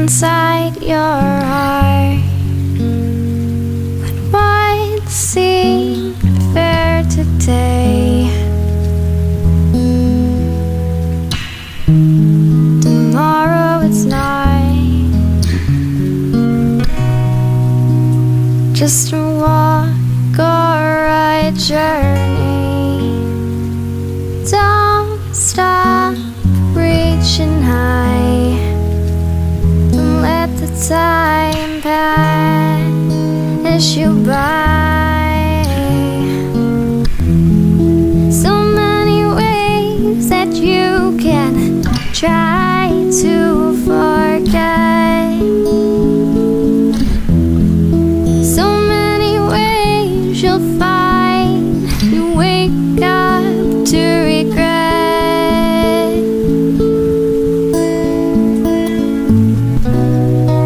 inside your heart. But what seemed fair today, tomorrow it's not. Just a walk or a journey. Don't stop reaching high. Don't let the time pass you by. So many ways that you can try to forget. So many ways you'll find you wake up to regret.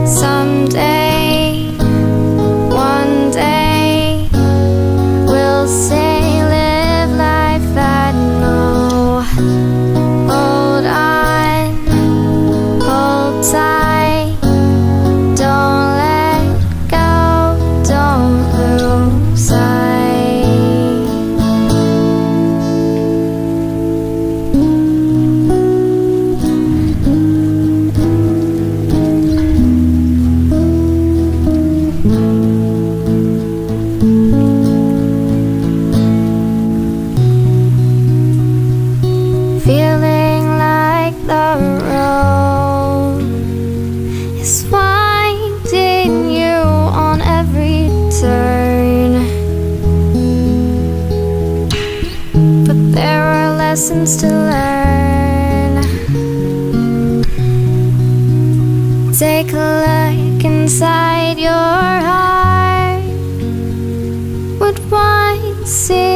Someday, one day, we'll say live life at no. Hold on, hold tight, don't let go, don't lose sight. Feeling like the road is finding you on every turn, but there are lessons to learn. Take a look inside your heart. What once seemed